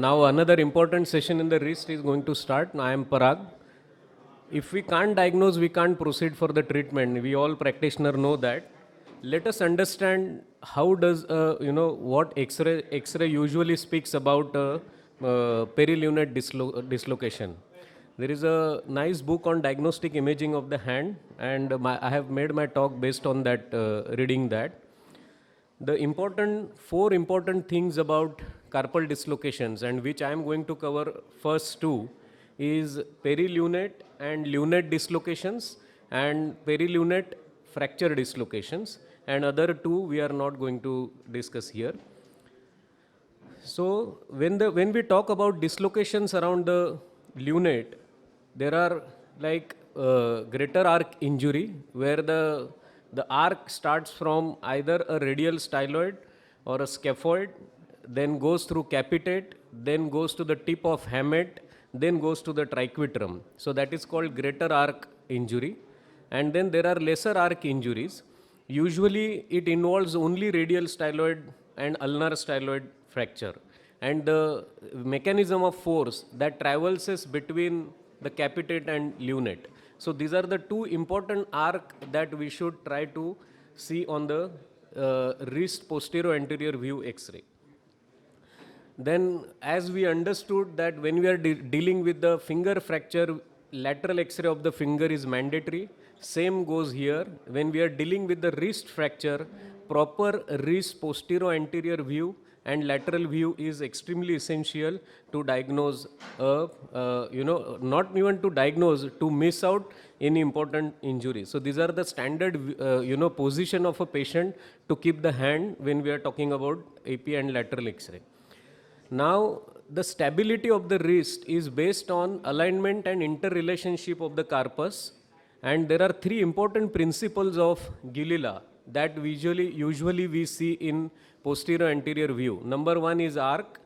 Now another important session in the wrist is going to start. I am Parag. If we can't diagnose, we can't proceed for the treatment. We all practitioners know that. Let us understand how does what X-ray usually speaks about perilunate dislocation. There is a nice book on diagnostic imaging of the hand, and I have made my talk based on that, reading that. The four important things about carpal dislocations, and which I am going to cover first two, is perilunate and lunate dislocations and perilunate fracture dislocations, and other two we are not going to discuss here. So when we talk about dislocations around the lunate, there are like greater arc injury where the arc starts from either a radial styloid or a scaphoid, then goes through capitate, then goes to the tip of hamate, then goes to the triquetrum. So that is called greater arc injury. And then there are lesser arc injuries. Usually it involves only radial styloid and ulnar styloid fracture. And the mechanism of force that traverses between the capitate and lunate. So these are the two important arc that we should try to see on the wrist posterior anterior view X-ray. Then as we understood that when we are dealing with the finger fracture, lateral X-ray of the finger is mandatory. Same goes here. When we are dealing with the wrist fracture, proper wrist posterior anterior view and lateral view is extremely essential to diagnose, not even to diagnose, to miss out any important injury. So these are the standard, position of a patient to keep the hand when we are talking about AP and lateral X-ray. Now, the stability of the wrist is based on alignment and interrelationship of the carpus, and there are three important principles of Gilila that usually we see in posterior anterior view. Number one is arc,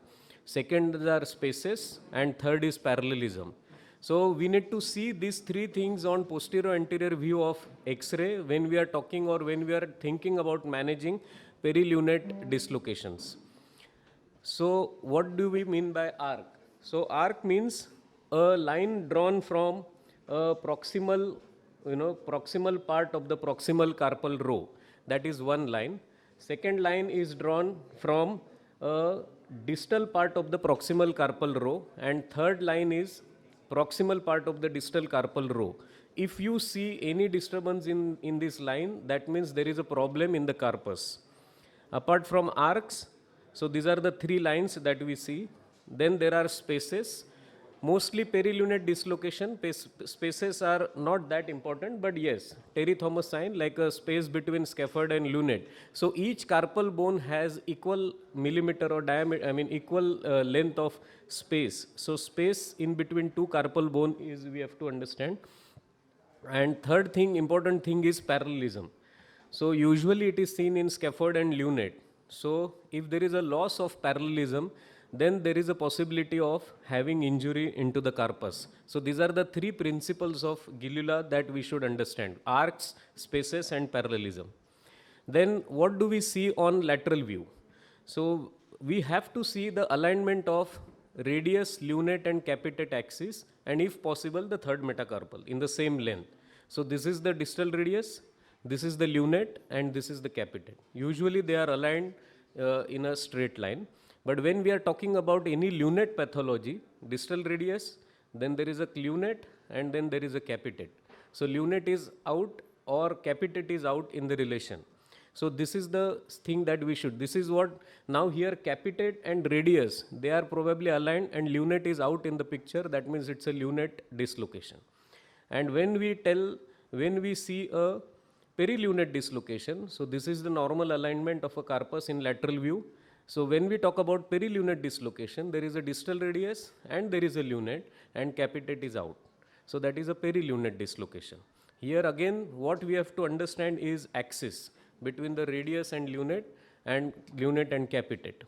second are spaces, and third is parallelism. So we need to see these three things on posterior anterior view of X-ray when we are talking or when we are thinking about managing perilunate dislocations. So what do we mean by arc? So arc means a line drawn from a proximal part of the proximal carpal row. That is one line. Second line is drawn from a distal part of the proximal carpal row, and third line is proximal part of the distal carpal row. If you see any disturbance in this line, that means there is a problem in the carpus. Apart from arcs, so these are the three lines that we see. Then there are spaces. Mostly perilunate dislocation, spaces are not that important, but yes, Terry Thomas sign, like a space between scaphoid and lunate. So each carpal bone has equal millimeter or diameter, equal length of space. So space in between two carpal bone is, we have to understand. And third thing, important thing is parallelism. So usually it is seen in scaphoid and lunate. So if there is a loss of parallelism, then there is a possibility of having injury into the carpus. So these are the three principles of Gilila that we should understand: arcs, spaces, and parallelism. Then what do we see on lateral view? So we have to see the alignment of radius, lunate, and capitate axis, and if possible the third metacarpal in the same length. So this is the distal radius, this is the lunate, and this is the capitate. Usually they are aligned in a straight line. But when we are talking about any lunate pathology, distal radius, then there is a lunate, and then there is a capitate. So lunate is out or capitate is out in the relation. So this is the thing that we should, this is what, now here capitate and radius, they are probably aligned, and lunate is out in the picture, that means it's a lunate dislocation. And when we see a perilunate dislocation, so this is the normal alignment of a carpus in lateral view. So when we talk about perilunate dislocation, there is a distal radius and there is a lunate, and capitate is out. So that is a perilunate dislocation. Here again, what we have to understand is axis between the radius and lunate and capitate.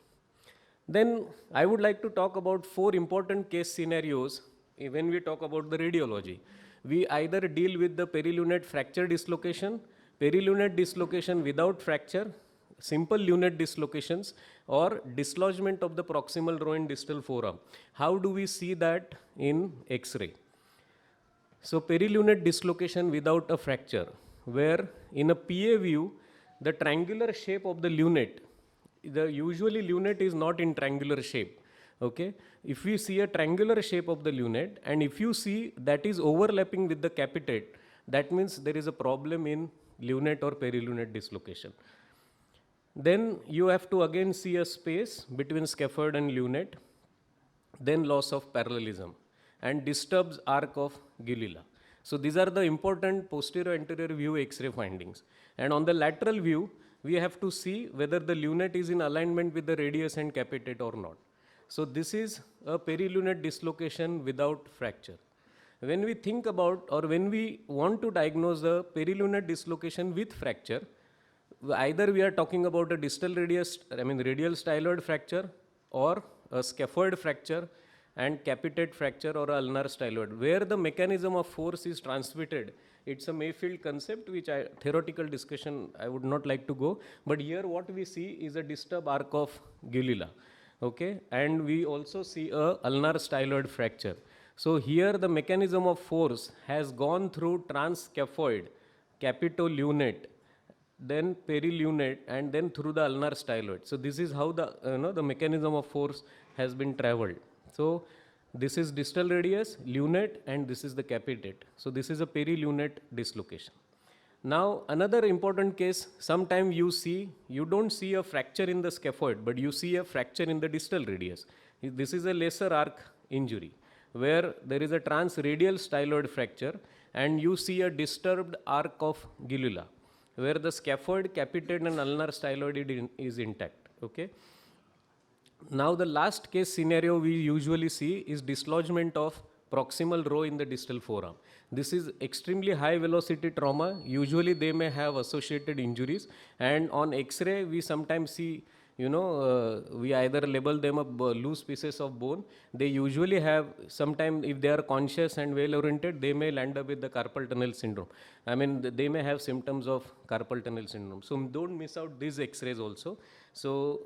Then I would like to talk about four important case scenarios when we talk about the radiology. We either deal with the perilunate fracture dislocation, perilunate dislocation without fracture, simple lunate dislocations or dislodgement of the proximal row in distal forearm. How do we see that in X-ray? So perilunate dislocation without a fracture, where in a PA view, the triangular shape of the lunate, usually lunate is not in triangular shape. Okay, if we see a triangular shape of the lunate, and if you see that is overlapping with the capitate, that means there is a problem in lunate or perilunate dislocation. Then you have to again see a space between scaphoid and lunate, then loss of parallelism, and disturbs arc of Gilila. So these are the important posterior anterior view X-ray findings. And on the lateral view, we have to see whether the lunate is in alignment with the radius and capitate or not. So this is a perilunate dislocation without fracture. When we think about, or when we want to diagnose a perilunate dislocation with fracture, either we are talking about a distal radius, radial styloid fracture, or a scaphoid fracture and capitate fracture, or ulnar styloid, where the mechanism of force is transmitted. It's a Mayfield concept, which theoretical discussion I would not like to go, but here what we see is a disturbed arc of Gilila. Okay, and we also see a ulnar styloid fracture. So here the mechanism of force has gone through transscaphoid, capitolunate, then perilunate, and then through the ulnar styloid. So this is how the the mechanism of force has been traveled. So this is distal radius, lunate, and this is the capitate. So this is a perilunate dislocation. Now another important case, sometime you don't see a fracture in the scaphoid, but you see a fracture in the distal radius. This is a lesser arc injury, where there is a transradial styloid fracture, and you see a disturbed arc of Gilula, where the scaphoid, capitate, and ulnar styloid is intact. Okay. Now the last case scenario we usually see is dislodgement of proximal row in the distal forearm. This is extremely high velocity trauma. Usually they may have associated injuries, and on X-ray we sometimes see, we either label them loose pieces of bone. They usually have, sometimes if they are conscious and well oriented, they may land up with the carpal tunnel syndrome. They may have symptoms of carpal tunnel syndrome. So don't miss out these X-rays also. So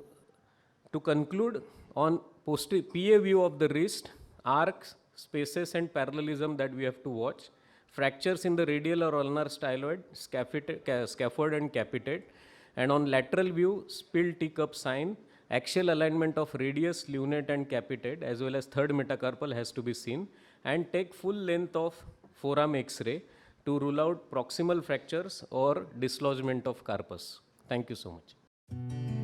to conclude, on PA view of the wrist, arcs, spaces, and parallelism that we have to watch, fractures in the radial or ulnar styloid, scaphoid, and capitate, and on lateral view, spill teacup sign, axial alignment of radius, lunate, and capitate, as well as third metacarpal has to be seen, and take full length of forearm X-ray to rule out proximal fractures or dislodgement of carpus. Thank you so much.